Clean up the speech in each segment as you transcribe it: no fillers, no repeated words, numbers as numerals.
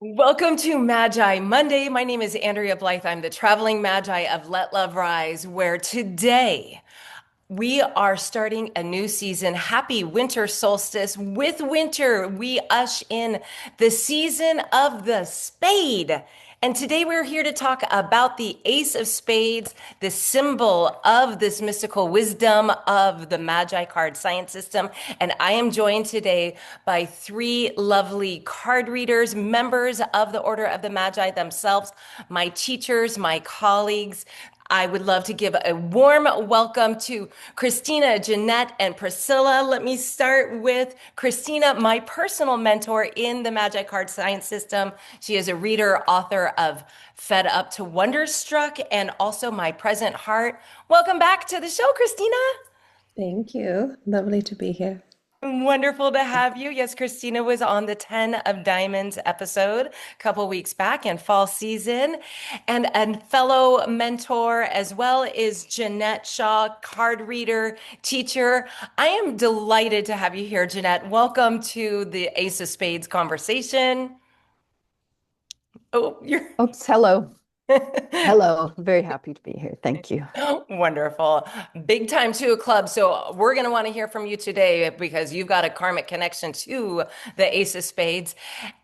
Welcome to Magi Monday. My name is Andrea Blythe. I'm the traveling Magi of Let Love Rise, where today we are starting a new season. Happy winter solstice. With winter, we ush in the season of the spade. And today we're here to talk about the Ace of Spades, the symbol of this mystical wisdom of the Magi card science system. And I am joined today by three lovely card readers, members of the Order of the Magi themselves, my teachers, my colleagues. I would love to give a warm welcome to Kristina, Jeanette, and Priscila. Let me start with Kristina, my personal mentor in the Magi Card Science System. She is a reader, author of Fed Up to Wonderstruck, and also My Present Heart. Welcome back to the show, Kristina. Thank you. Lovely to be here. Wonderful to have you. Yes, Kristina was on the 10 of Diamonds episode a couple weeks back in fall season. And a fellow mentor as well is Jeanette Shaw, card reader, teacher. I am delighted to have you here, Jeanette. Welcome to the Ace of Spades conversation. Oh, you're Oops, hello. Hello. Very happy to be here. Thank you. wonderful. Big time to a club. So we're going to want to hear from you today because you've got a karmic connection to the Ace of Spades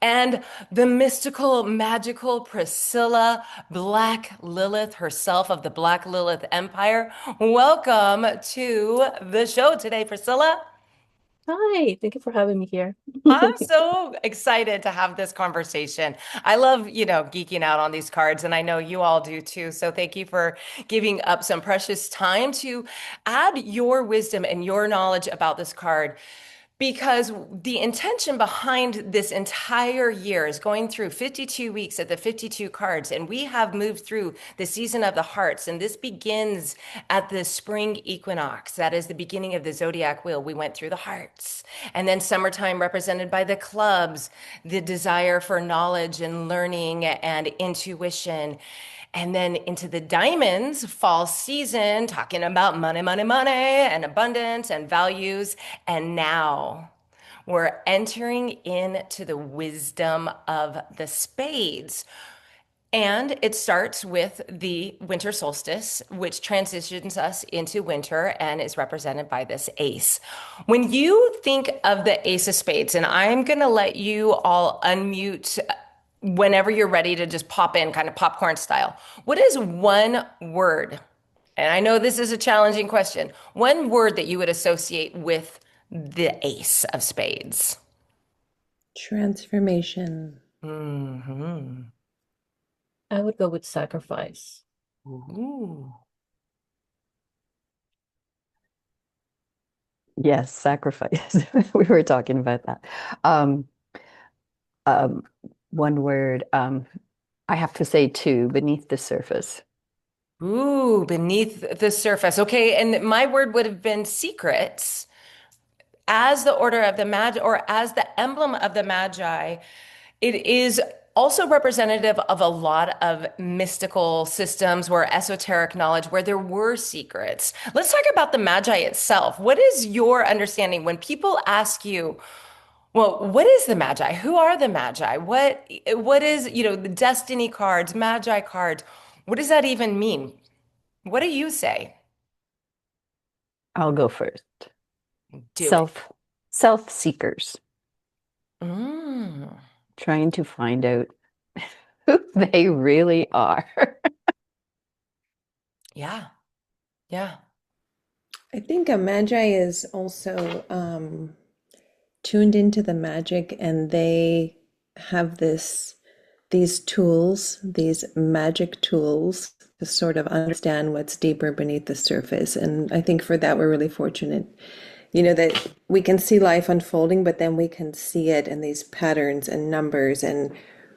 and the mystical, magical Priscila, Black Lilith herself of the Black Lilith Empire. Welcome to the show today, Priscila. Hi, thank you for having me here. I'm so excited to have this conversation. I love, geeking out on these cards, and I know you all do too. So thank you for giving up some precious time to add your wisdom and your knowledge about this card. Because the intention behind this entire year is going through 52 weeks at the 52 cards, and we have moved through the season of the hearts, and this begins at the spring equinox. That is the beginning of the zodiac wheel. We went through the hearts, and then summertime represented by the clubs, the desire for knowledge and learning and intuition. And then into the diamonds fall season, talking about money, money, money, and abundance and values. And now we're entering into the wisdom of the spades. And it starts with the winter solstice, which transitions us into winter and is represented by this ace. When you think of the Ace of Spades, and I'm going to let you all unmute whenever you're ready to just pop in, kind of popcorn style. What is one word? And I know this is a challenging question. One word that you would associate with the Ace of Spades. Transformation. Hmm. I would go with sacrifice. Ooh. Yes, sacrifice. We were talking about that. Um, um, One word, I have to say two, beneath the surface. Ooh, beneath the surface. Okay, and my word would have been secrets. As the order of the Magi, or as the emblem of the Magi, it is also representative of a lot of mystical systems where esoteric knowledge, where there were secrets. Let's talk about the Magi itself. What is your understanding when people ask you, well, what is the Magi? Who are the Magi? What is, the destiny cards, Magi cards? What does that even mean? What do you say? I'll go first. Do it. Self seekers, Mm, trying to find out who they really are. yeah, yeah. I think a magi is also tuned into the magic, and they have these tools, these magic tools to sort of understand what's deeper beneath the surface. And I think for that we're really fortunate. That we can see life unfolding, but then we can see it in these patterns and numbers, and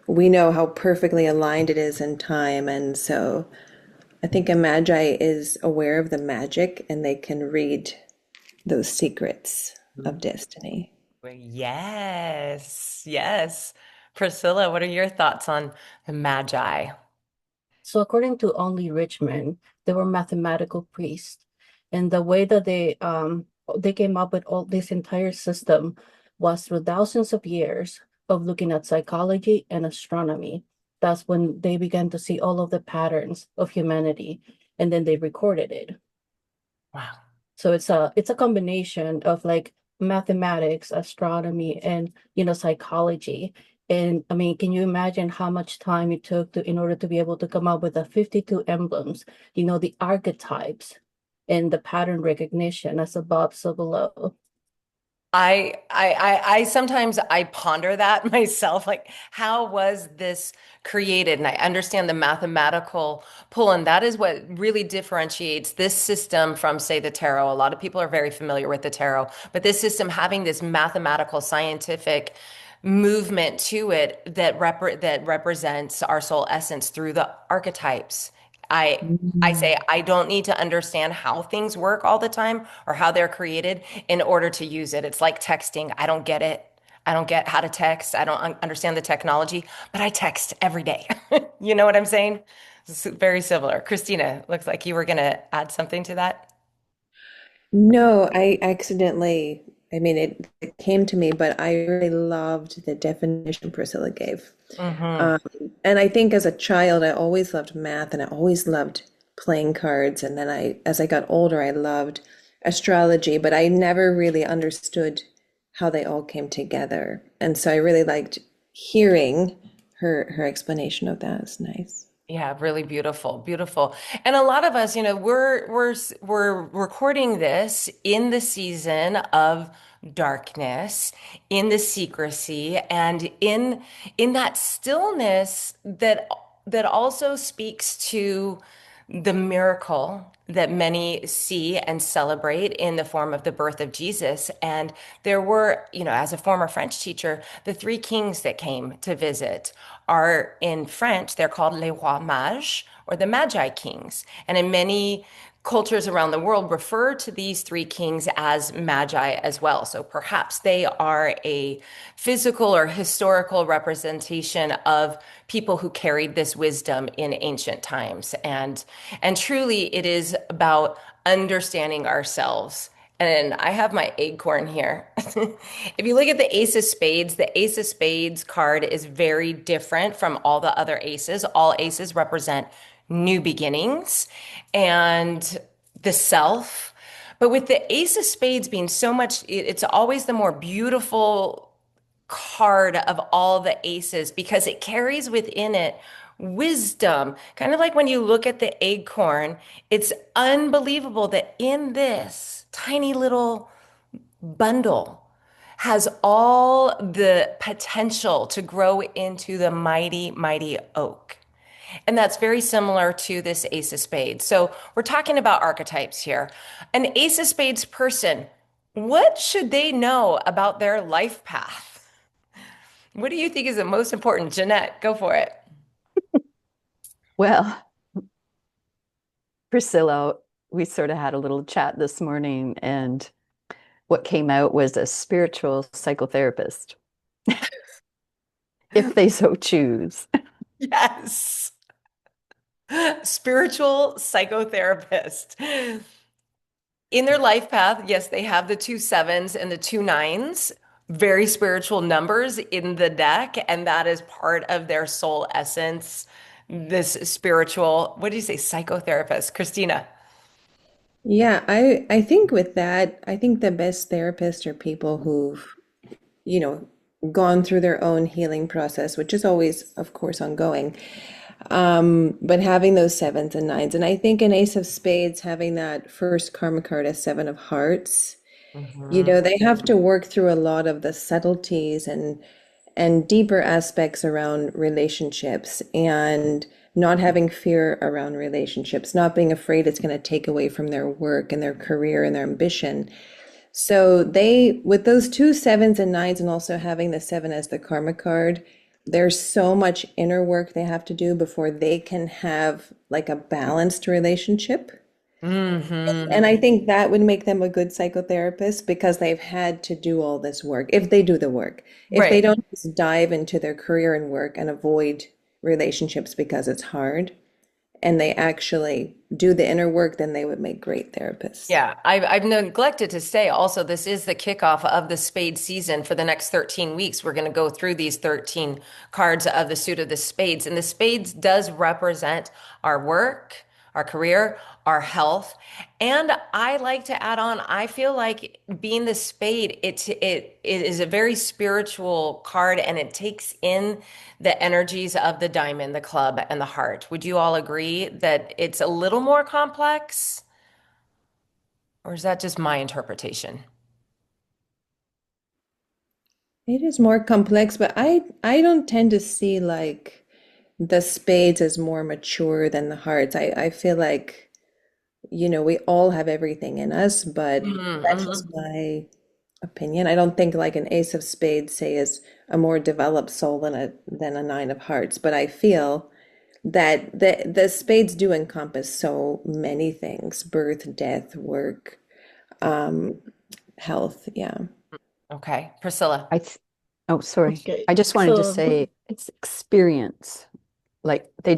we know how perfectly aligned it is in time. And so I think a magi is aware of the magic, and they can read those secrets of destiny. Well, yes, yes. Priscilla, what are your thoughts on the Magi? So according to only rich men, they were mathematical priests. And the way that they came up with all this entire system was through thousands of years of looking at psychology and astronomy. That's when they began to see all of the patterns of humanity, and then they recorded it. Wow. So it's a combination of like mathematics, astronomy, and psychology. And I mean, can you imagine how much time it took in order to be able to come up with the 52 emblems, the archetypes and the pattern recognition as above, so below. I sometimes I ponder that myself, like how was this created? And I understand the mathematical pull, and that is what really differentiates this system from, say, the tarot. A lot of people are very familiar with the tarot, but this system having this mathematical, scientific movement to it that represents our soul essence through the archetypes. I say Mm. I don't need to understand how things work all the time or how they're created in order to use it. It's like texting. I don't get it. I don't get how to text. I don't understand the technology, but I text every day. You know what I'm saying? It's very similar. Christina, looks like you were going to add something to that. No, I accidentally, I mean, it came to me, but I really loved the definition Priscilla gave. Hmm. Um, and I think as a child, I always loved math and I always loved playing cards. And then as I got older, I loved astrology, but I never really understood how they all came together. And so I really liked hearing her explanation of that. It's nice. Yeah, really beautiful, beautiful. And a lot of us, we're recording this in the season of darkness, in the secrecy, and in that stillness that also speaks to the miracle that many see and celebrate in the form of the birth of Jesus. And there were, as a former French teacher, the three kings that came to visit are in French, they're called les rois mages or the Magi kings. And in many cultures around the world refer to these three kings as magi as well. So perhaps they are a physical or historical representation of people who carried this wisdom in ancient times. And truly it is about understanding ourselves. And I have my acorn here. If you look at the Ace of Spades card is very different from all the other aces. All aces represent new beginnings and the self. But with the Ace of Spades being so much, it's always the more beautiful card of all the aces because it carries within it wisdom. Kind of like when you look at the acorn, it's unbelievable that in this tiny little bundle has all the potential to grow into the mighty, mighty oak. And that's very similar to this Ace of Spades. So we're talking about archetypes here. An Ace of Spades person, what should they know about their life path? What do you think is the most important? Jeanette, go for it. Well, Priscilla, we sort of had a little chat this morning, and what came out was a spiritual psychotherapist, if they so choose. Yes. Spiritual psychotherapist. In their life path, yes, they have the two sevens and the two nines, very spiritual numbers in the deck, and that is part of their soul essence. This spiritual, what do you say, psychotherapist, Christina? Yeah, I think with that, I think the best therapists are people who've, you know, gone through their own healing process, which is always, of course, ongoing. But having those sevens and nines, and I think an Ace of Spades having that first karma card as Seven of Hearts, Mhm. they have to work through a lot of the subtleties and deeper aspects around relationships and not having fear around relationships, not being afraid it's going to take away from their work and their career and their ambition. So with those two sevens and nines, and also having the seven as the karma card, there's so much inner work they have to do before they can have like a balanced relationship. And Hmm. I think that would make them a good psychotherapist because they've had to do all this work. If they do the work, if they Right. don't just dive into their career and work and avoid relationships because it's hard, and they actually do the inner work, then they would make great therapists. Yeah, I've neglected to say also, this is the kickoff of the spade season for the next 13 weeks. We're going to go through these 13 cards of the suit of the spades. And the spades does represent our work, our career, our health. And I like to add on, I feel like being the spade, it is a very spiritual card and it takes in the energies of the diamond, the club, and the heart. Would you all agree that it's a little more complex? Or is that just my interpretation? It is more complex, but I don't tend to see like the spades as more mature than the hearts. I feel like, we all have everything in us, but that's just Mm-hmm. my opinion. I don't think like an ace of spades, say, is a more developed soul than a nine of hearts, but I feel that the spades do encompass so many things: birth, death, work, um, health. Yeah. Okay, Priscilla. I th oh, sorry. Okay, I just wanted to so say it's experience. Like they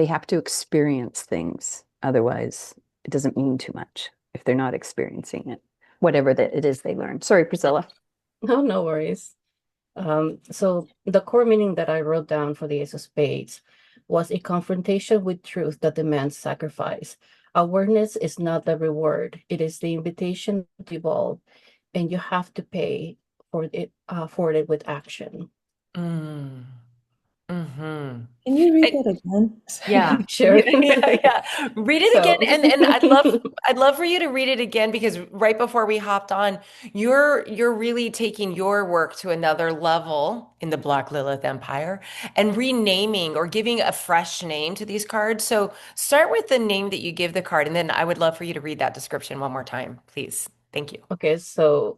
have to experience things. Otherwise, it doesn't mean too much if they're not experiencing it, whatever that it is they learn. Sorry, Priscilla. no, no worries. So the core meaning that I wrote down for the Ace of Spades was a confrontation with truth that demands sacrifice. Awareness is not the reward; it is the invitation to evolve, and you have to pay for it with action. Mm. Mm-hmm. Can you read that again? Yeah. Sorry. Sure. Yeah. Read it again. So, And I'd love for you to read it again because right before we hopped on, you're really taking your work to another level in the Black Lilith Empire and renaming or giving a fresh name to these cards. So start with the name that you give the card, and then I would love for you to read that description one more time, please. Thank you. okay, so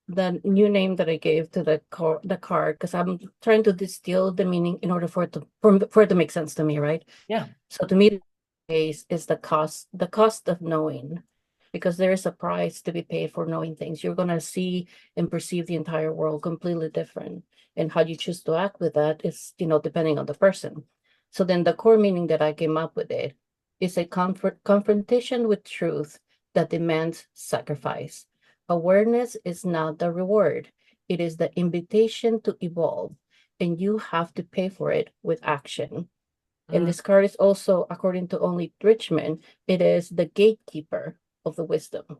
the new name that I gave to the card, because I'm trying to distill the meaning in order for it to make sense to me, right? Yeah. So to me, the case is the cost of knowing, because there is a price to be paid for knowing things. You're gonna see and perceive the entire world completely different, and how you choose to act with that is, depending on the person. So then the core meaning that I came up with it is a confrontation with truth that demands sacrifice. Awareness is not the reward; it is the invitation to evolve, and you have to pay for it with action. And Mm, this card is also, according to only Richmond, it is the gatekeeper of the wisdom.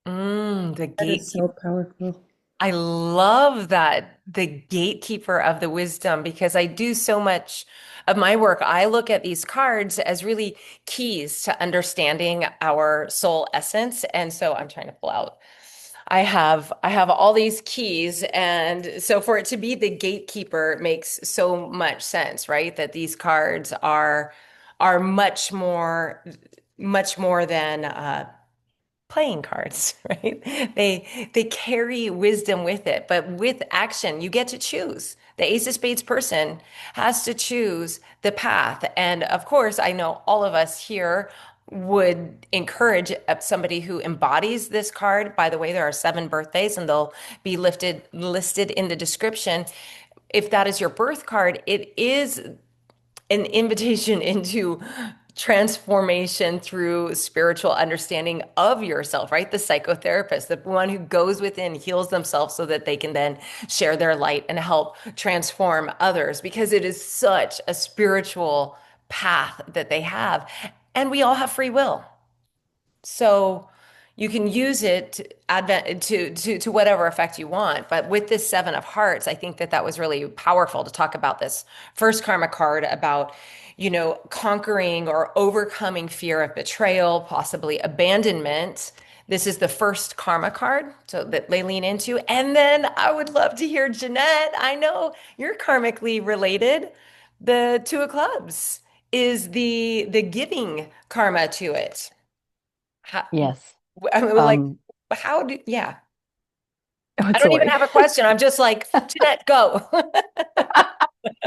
the That is gatekeeper. so powerful. I love that, the gatekeeper of the wisdom, because I do so much of my work. I look at these cards as really keys to understanding our soul essence. And so I'm trying to pull out. I have all these keys, and so for it to be the gatekeeper makes so much sense, right? That these cards are much more than playing cards, right? They carry wisdom with it, but with action, you get to choose. The Ace of Spades person has to choose the path. And of course, I know all of us here would encourage somebody who embodies this card. By the way, there are 7 birthdays and they'll be listed in the description. If that is your birth card, it is an invitation into transformation through spiritual understanding of yourself, right? The psychotherapist, the one who goes within, heals themselves so that they can then share their light and help transform others, because it is such a spiritual path that they have. And we all have free will. So you can use it to whatever effect you want. But with this 7 of Hearts, I think that was really powerful to talk about this first karma card about, conquering or overcoming fear of betrayal, possibly abandonment. This is the first karma card, so that they lean into. And then I would love to hear Jeanette. I know you're karmically related. The 2 of Clubs is the giving karma to it. How, Yes. I mean, like, Um, yeah. oh, I don't even sorry. have a question. I'm just like, Jeanette, go.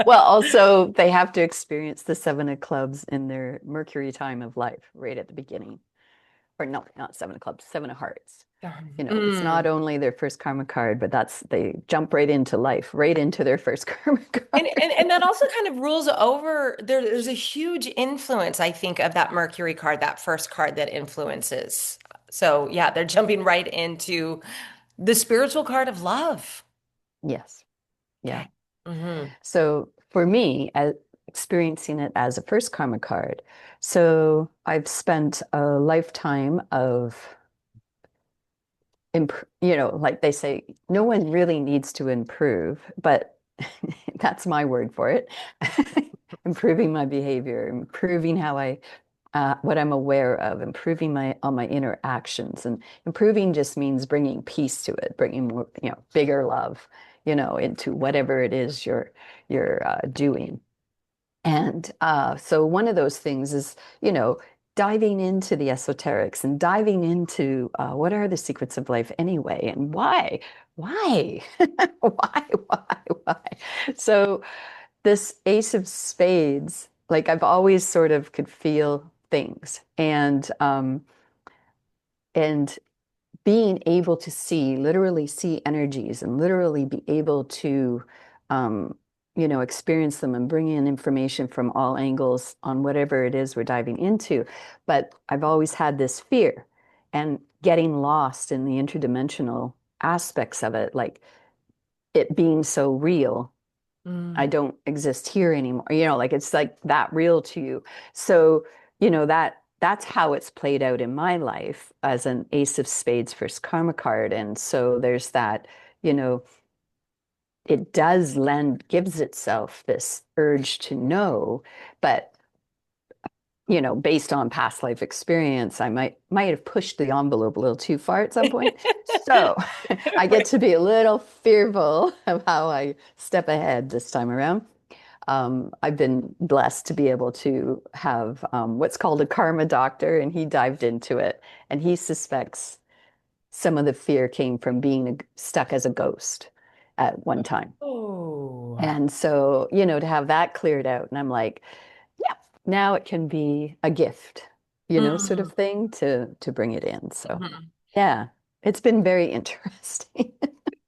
Well, also they have to experience the 7 of clubs in their Mercury time of life right at the beginning. Or no, not 7 of clubs, 7 of hearts. You know, it's not Mm. only their first karma card, but they jump right into life, right into their first karma And, card. and and that also kind of rules over there's a huge influence, I think, of that Mercury card, that first card that influences. So yeah, they're jumping right into the spiritual card of love. Yes. Yeah. Okay. Hmm. So for me, experiencing it as a first karma card, so I've spent a lifetime of, you know, like they say, no one really needs to improve, but that's my word for it. Improving my behavior, improving how what I'm aware of, improving all my interactions, and improving just means bringing peace to it, bringing more, you know, bigger love, you know, into whatever it is you're doing. And so one of those things is, you know, diving into the esoterics and diving into what are the secrets of life anyway, and why, why, why? So this Ace of Spades, like I've always sort of could feel things, and being able to see, literally see energies, and literally be able to, um, you know, experience them and bring in information from all angles on whatever it is we're diving into. But I've always had this fear and getting lost in the interdimensional aspects of it, like it being so real. I Mm. don't exist here anymore. You know, like it's like that real to you. So, you know, that's how it's played out in my life as an Ace of Spades first karma card. And so there's that, you know, it does gives itself this urge to know, but you know, based on past life experience, I might have pushed the envelope a little too far at some point. So I get Right. to be a little fearful of how I step ahead this time around. I've been blessed to be able to have what's called a karma doctor, and he dived into it, and he suspects some of the fear came from being stuck as a ghost at one time. Oh. And so, you know, to have that cleared out, and I'm like, yeah, now it can be a gift, you know, sort Mm. of thing to bring it in. So, Mhm. yeah, it's been very interesting.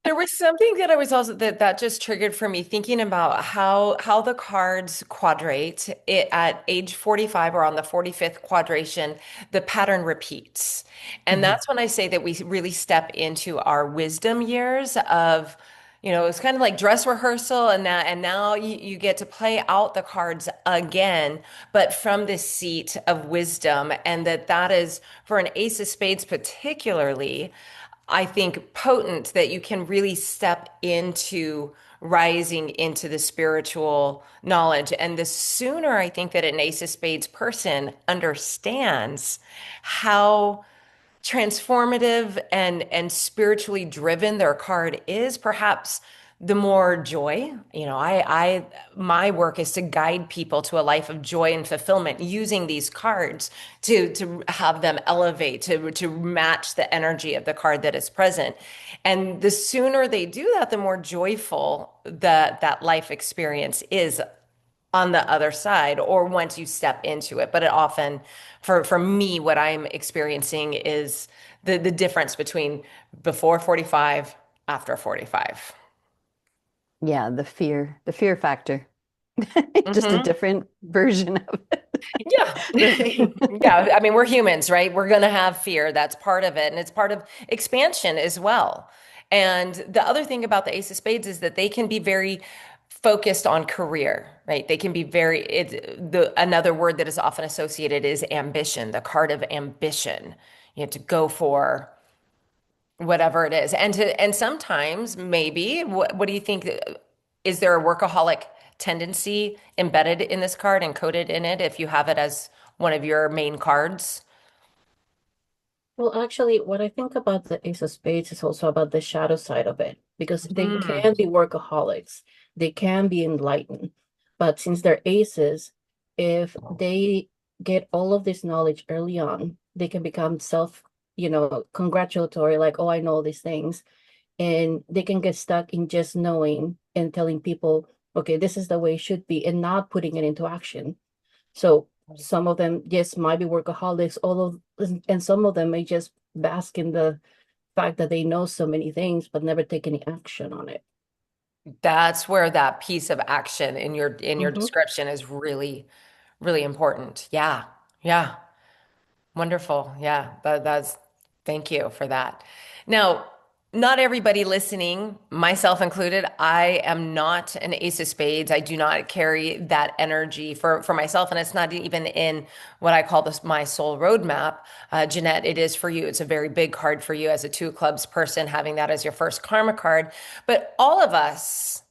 There was something that I was also that just triggered for me thinking about how the cards quadrate it at age 45 or on the 45th quadration, the pattern repeats. And Mhm. that's when I say that we really step into our wisdom years of, you know, it's kind of like dress rehearsal and now you get to play out the cards again, but from this seat of wisdom. And that is for an ace of spades particularly. I think potent that you can really step into rising into the spiritual knowledge. And the sooner I think that an Ace of Spades person understands how transformative and spiritually driven their card is, perhaps the more joy. You know, I my work is to guide people to a life of joy and fulfillment using these cards to have them elevate, to match the energy of the card that is present. And the sooner they do that, the more joyful that life experience is on the other side or once you step into it. But it often, for me, what I'm experiencing is the difference between before 45, after 45. Yeah, the fear factor, just a Hmm. different version of it. Yeah. Yeah. I mean, we're humans, right? We're going to have fear. That's part of it. And it's part of expansion as well. And the other thing about the Ace of Spades is that they can be very focused on career, right? They can be another word that is often associated is ambition, the card of ambition. You have to go for whatever it is. And sometimes maybe what do you think? Is there a workaholic tendency embedded in this card, encoded in it, if you have it as one of your main cards? Well, actually, what I think about the Ace of Spades is also about the shadow side of it, because they Mm. can be workaholics, they can be enlightened, but since they're aces, if they get all of this knowledge early on, they can become congratulatory, like, oh, I know these things, and they can get stuck in just knowing and telling people, okay, this is the way it should be, and not putting it into action. So some of them, yes, might be workaholics, all of, and some of them may just bask in the fact that they know so many things but never take any action on it. That's where that piece of action in your Hmm. description is really, really important. Yeah. Yeah. Wonderful. Yeah, that's thank you for that. Now, not everybody listening, myself included, I am not an ace of spades. I do not carry that energy for myself, and it's not even in what I call this my soul roadmap. Jeanette, it is for you. It's a very big card for you as a two clubs person, having that as your first karma card. But all of us,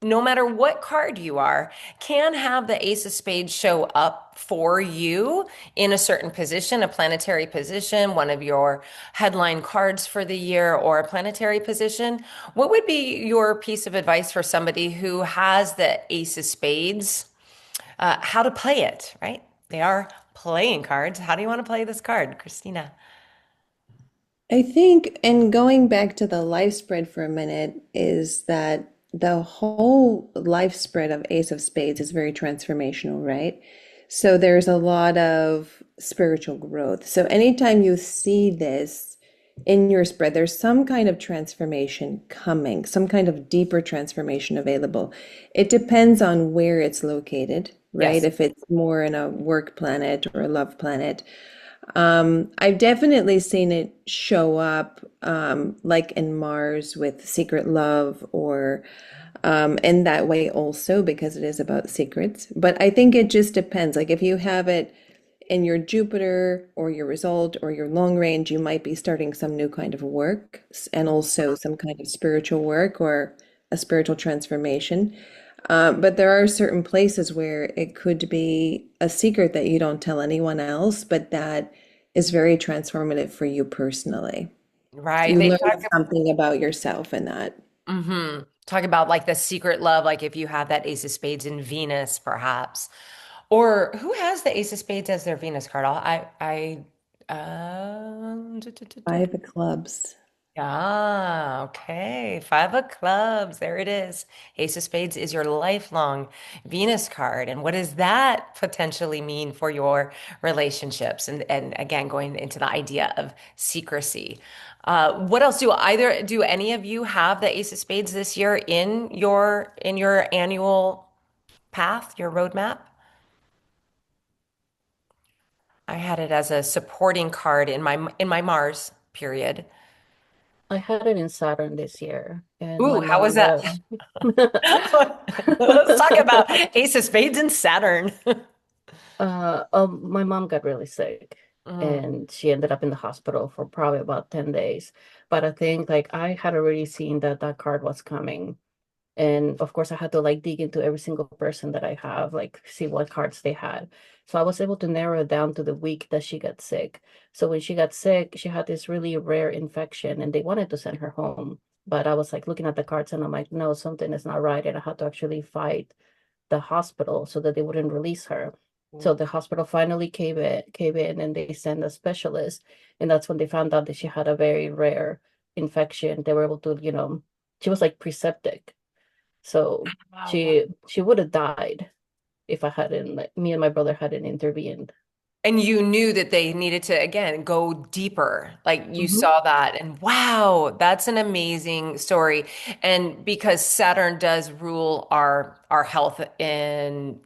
no matter what card you are, can have the Ace of Spades show up for you in a certain position, a planetary position, one of your headline cards for the year, or a planetary position. What would be your piece of advice for somebody who has the Ace of Spades? How to play it, right? They are playing cards. How do you want to play this card, Kristina? I think, and going back to the life spread for a minute, is that the whole life spread of Ace of Spades is very transformational, right? So there's a lot of spiritual growth. So anytime you see this in your spread, there's some kind of transformation coming, some kind of deeper transformation available. It depends on where it's located, right? Yes. If it's more in a work planet or a love planet. I've definitely seen it show up, like in Mars with Secret Love, or in that way also because it is about secrets. But I think it just depends. Like if you have it in your Jupiter or your result or your long range, you might be starting some new kind of work and also some kind of spiritual work or a spiritual transformation. But there are certain places where it could be a secret that you don't tell anyone else, but that is very transformative for you personally. Right. You They learn talk. something about yourself in that. Talk about like the secret love, like if you have that Ace of Spades in Venus, perhaps. Or who has the Ace of Spades as their Venus card? Five of clubs. Ah, okay. Five of clubs. There it is. Ace of Spades is your lifelong Venus card. And what does that potentially mean for your relationships? And again, going into the idea of secrecy. What else do any of you have the Ace of Spades this year in your annual path, your roadmap? I had it as a supporting card in my Mars period. I had it in Saturn this year, and my Ooh, how was mom that? got Let's talk about Ace of Spades and Saturn. my mom got really sick, Mm, and she ended up in the hospital for probably about 10 days. But I think like I had already seen that that card was coming. And of course, I had to like dig into every single person that I have, like see what cards they had. So I was able to narrow it down to the week that she got sick. So when she got sick, she had this really rare infection and they wanted to send her home. But I was like looking at the cards and I'm like, no, something is not right. And I had to actually fight the hospital so that they wouldn't release her. So the hospital finally came in and they sent a specialist. And that's when they found out that she had a very rare infection. They were able to, she was like preseptic. So wow. she would have died if I hadn't, like me and my brother hadn't intervened. And you knew that they needed to, again, go deeper. Like you Hmm. saw that, and wow, that's an amazing story. And because Saturn does rule our health in,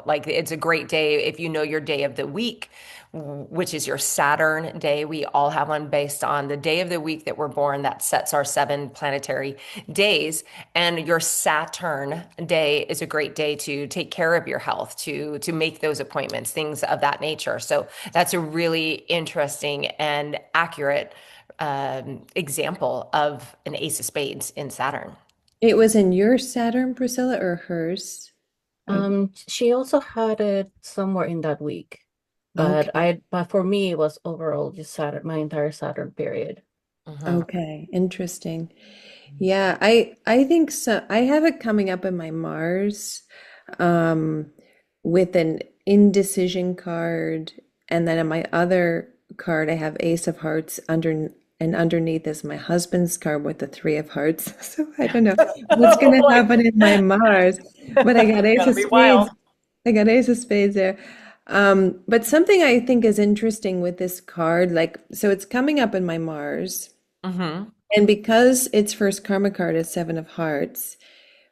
like it's a great day if you know your day of the week, which is your Saturn day. We all have one based on the day of the week that we're born that sets our seven planetary days. And your Saturn day is a great day to take care of your health, to make those appointments, things of that nature. So that's a really interesting and accurate example of an Ace of Spades in Saturn. It was in your Saturn, Priscilla, or hers? I, She also had it somewhere in that week, okay. but for me it was overall just Saturn, my entire Saturn period. Mhm. Okay. Interesting. Yeah, I think so. I have it coming up in my Mars, um, with an indecision card, and then on my other card, I have Ace of Hearts and underneath is my husband's card with the Three of Hearts. So I don't know what's Oh gonna boy. happen in my Mars, but I got Ace Gonna of be Spades. wild. I got Ace of Spades there. But something I think is interesting with this card, like, so it's coming up in my Mars. Mm-hmm. And because its first karma card is Seven of Hearts,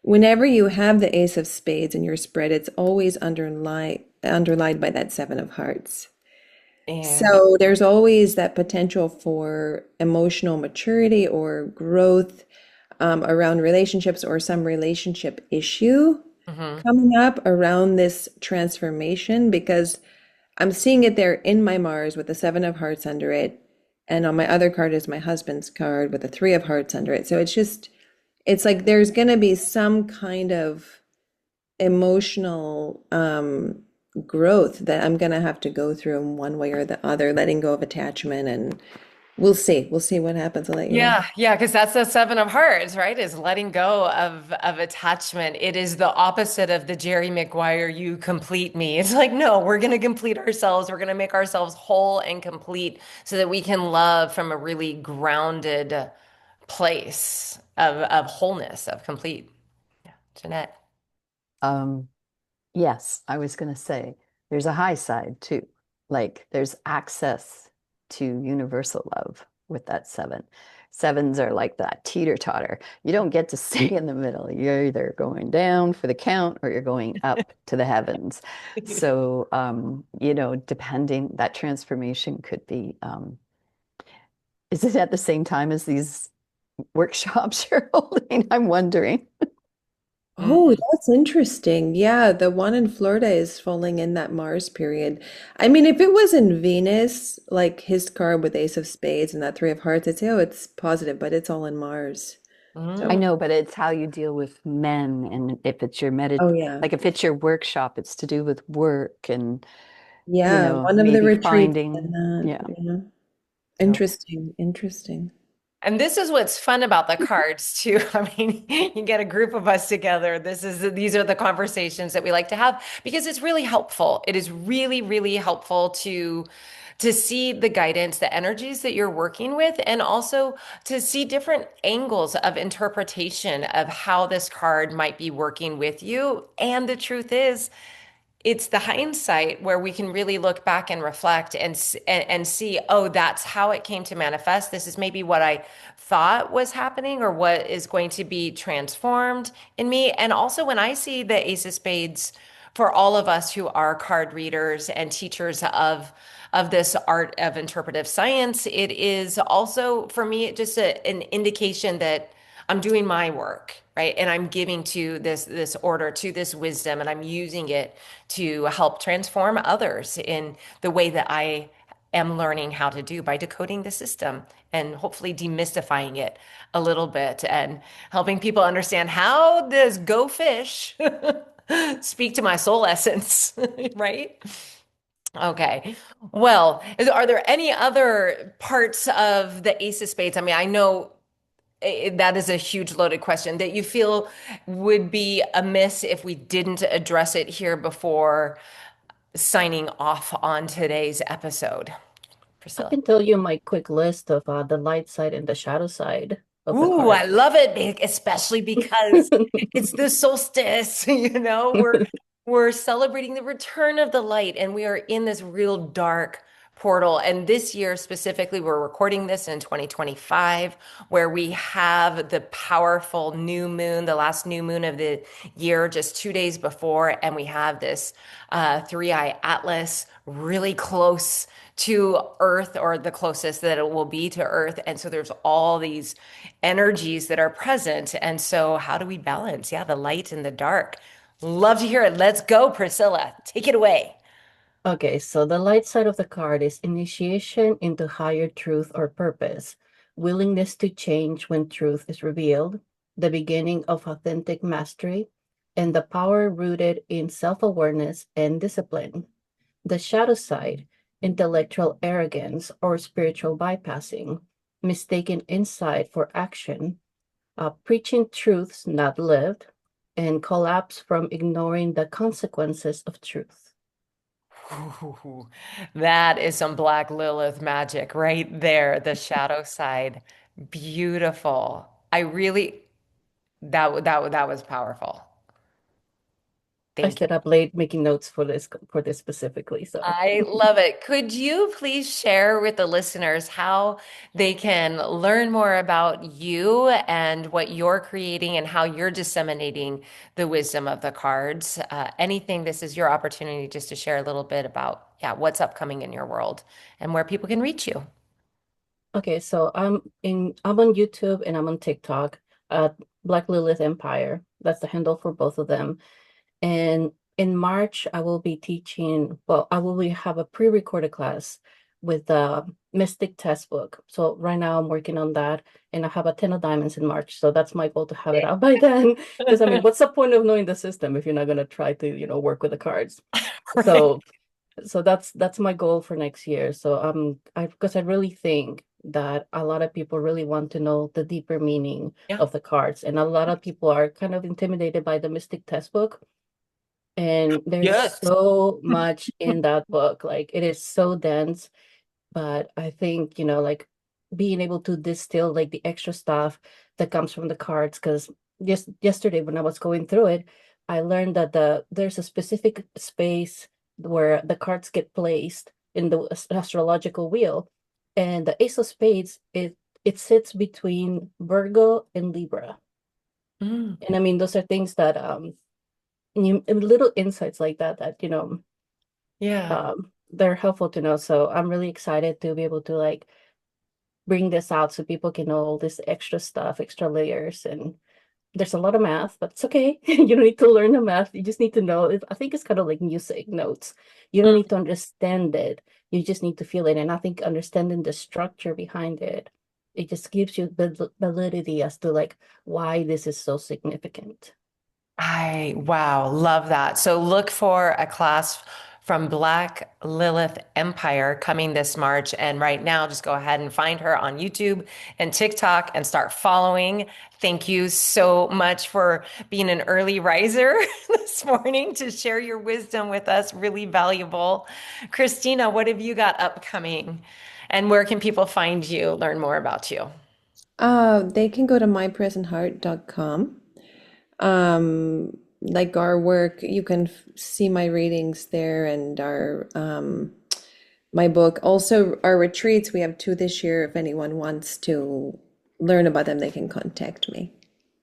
whenever you have the Ace of Spades in your spread, it's always underlined by that Seven of Hearts. And So there's always that potential for emotional maturity or growth around relationships or some relationship issue mhm. coming up around this transformation because I'm seeing it there in my Mars with the Seven of Hearts under it. And on my other card is my husband's card with the Three of Hearts under it. So it's like there's going to be some kind of emotional growth that I'm going to have to go through in one way or the other, letting go of attachment. And we'll see. We'll see what happens. I'll let you know. Yeah, because that's the seven of hearts, right? Is letting go of attachment. It is the opposite of the Jerry Maguire, you complete me. It's like, no, we're gonna complete ourselves. We're gonna make ourselves whole and complete so that we can love from a really grounded place of wholeness, of complete. Jeanette. Um, yes, I was going to say there's a high side too. Like there's access to universal love with that seven. Sevens are like that teeter-totter. You don't get to stay in the middle. You're either going down for the count or you're going up to the heavens. So, depending, that transformation could be, is it at the same time as these workshops you're holding? I'm wondering. Oh, that's interesting. Yeah, the one in Florida is falling in that Mars period. I mean, if it was in Venus, like his card with Ace of Spades and that Three of Hearts, I'd say, oh, it's positive, but it's all in Mars. I So, Mm. know, but it's how you deal with men. And if it's your oh yeah. like if it's your workshop, it's to do with work and, Yeah, one of the maybe retreats in finding, that. yeah. Yeah. Oh. Interesting. Interesting. And this is what's fun about the cards too. I mean, you get a group of us together. These are the conversations that we like to have because it's really helpful. It is really, really helpful to see the guidance, the energies that you're working with, and also to see different angles of interpretation of how this card might be working with you. And the truth is, it's the hindsight where we can really look back and reflect and see, oh, that's how it came to manifest. This is maybe what I thought was happening or what is going to be transformed in me. And also when I see the Ace of Spades for all of us who are card readers and teachers of this art of interpretive science, it is also for me just an indication that I'm doing my work, right? And I'm giving to this order, to this wisdom, and I'm using it to help transform others in the way that I am learning how to do by decoding the system and hopefully demystifying it a little bit and helping people understand how does go fish speak to my soul essence, right? Okay. Well, are there any other parts of the Ace of Spades? I mean, I know that is a huge loaded question that you feel would be amiss if we didn't address it here before signing off on today's episode. I Priscilla. can tell you my quick list of the light side and the shadow side of the Ooh, I card. love it, especially because it's the solstice, we're celebrating the return of the light and we are in this real dark portal. And this year specifically, we're recording this in 2025, where we have the powerful new moon, the last new moon of the year, just 2 days before, and we have this three-eye atlas really close to Earth, or the closest that it will be to Earth. And so there's all these energies that are present. And so, how do we balance? Yeah, the light and the dark. Love to hear it. Let's go, Priscilla. Take it away. Okay, so the light side of the card is initiation into higher truth or purpose, willingness to change when truth is revealed, the beginning of authentic mastery, and the power rooted in self-awareness and discipline. The shadow side, intellectual arrogance or spiritual bypassing, mistaken insight for action, preaching truths not lived, and collapse from ignoring the consequences of truth. Ooh, that is some Black Lilith magic right there, the shadow side. Beautiful. I really that was powerful. I Thank you. stayed up late making notes for this specifically. So I love it. Could you please share with the listeners how they can learn more about you and what you're creating and how you're disseminating the wisdom of the cards? Anything, this is your opportunity just to share a little bit about, yeah, what's upcoming in your world and where people can reach you. okay, so I'm on YouTube and I'm on TikTok at Black Lilith Empire. That's the handle for both of them. And in March, I will be teaching, well, have a pre-recorded class with the Mystic Test book. So right now I'm working on that and I have a 10 of diamonds in March. So that's my goal to have it out by then. Because I mean, what's the point of knowing the system if you're not gonna try to, work with the cards? Right. So that's my goal for next year. So I because I really think that a lot of people really want to know the deeper meaning Yeah. of the cards, and a lot of people are kind of intimidated by the Mystic Test book. And there's Yes. so much in that book. Like it is so dense, but I think, like being able to distill like the extra stuff that comes from the cards, because just yesterday when I was going through it, I learned that there's a specific space where the cards get placed in the astrological wheel. And the Ace of Spades, it sits between Virgo and Libra. Mm, And I mean, those are things that little insights like that yeah. they're helpful to know. So I'm really excited to be able to like bring this out so people can know all this extra stuff, extra layers. And there's a lot of math, but it's okay. You don't need to learn the math. You just need to know it. I think it's kind of like music notes. You don't need to understand it. You just need to feel it. And I think understanding the structure behind it, it just gives you validity as to like why this is so significant. Wow, love that. So look for a class from Black Lilith Empire coming this March. And right now, just go ahead and find her on YouTube and TikTok and start following. Thank you so much for being an early riser this morning to share your wisdom with us. Really valuable. Kristina, what have you got upcoming? And where can people find you, learn more about you? They can go to mypresentheart.com. Like our work, you can see my readings there and our my book. Also, our retreats, we have two this year. If anyone wants to learn about them, they can contact me.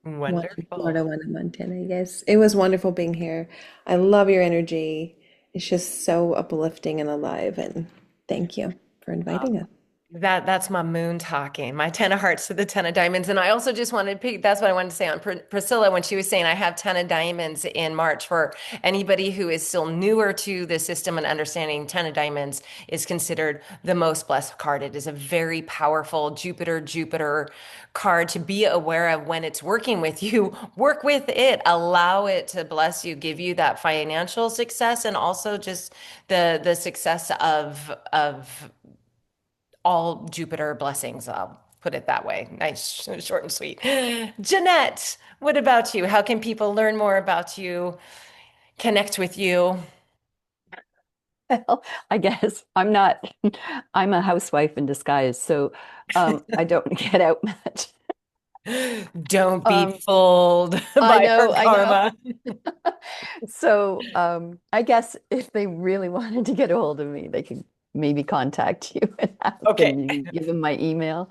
One in Wonderful. Florida, one in Montana. Yes, it was wonderful being here. I love your energy. It's just so uplifting and alive. And thank you for inviting us. That's my moon talking, my 10 of hearts to the 10 of diamonds. And I also just wanted to pick, that's what I wanted to say on Priscilla when she was saying I have 10 of diamonds in March. For anybody who is still newer to the system and understanding, 10 of diamonds is considered the most blessed card. It is a very powerful Jupiter card to be aware of when it's working with you. Work with it, allow it to bless you, give you that financial success and also just the success of all Jupiter blessings. I'll put it that way. Nice, short and sweet. Jeanette, what about you? How can people learn more about you, connect with you? Well, I guess I'm not, I'm a housewife in disguise, so I don't get out much. Don't be Um, fooled I by her know, I know. karma. So I guess if they really wanted to get a hold of me, they could maybe contact you and ask Okay. and you give them my email.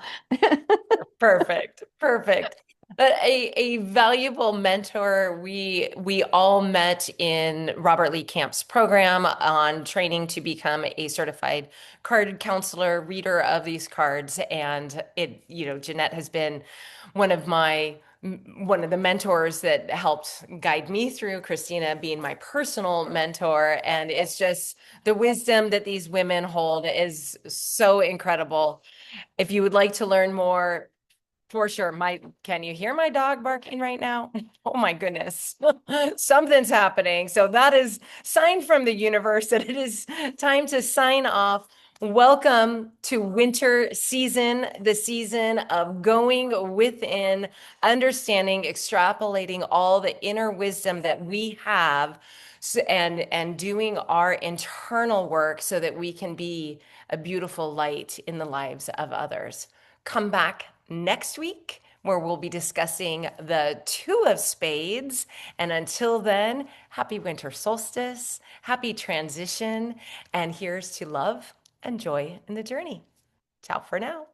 Perfect. Perfect. But a valuable mentor. We all met in Robert Lee Camp's program on training to become a certified card counselor, reader of these cards. And Jeanette has been one of my one of the mentors that helped guide me through, Kristina being my personal mentor. And it's just the wisdom that these women hold is so incredible. If you would like to learn more, for sure. Can you hear my dog barking right now? Oh my goodness. Something's happening. So that is sign from the universe that it is time to sign off. Welcome to winter season, the season of going within, understanding, extrapolating all the inner wisdom that we have, and doing our internal work so that we can be a beautiful light in the lives of others. Come back next week where we'll be discussing the Two of Spades. And until then, happy winter solstice, happy transition, and here's to love and joy in the journey. Ciao for now.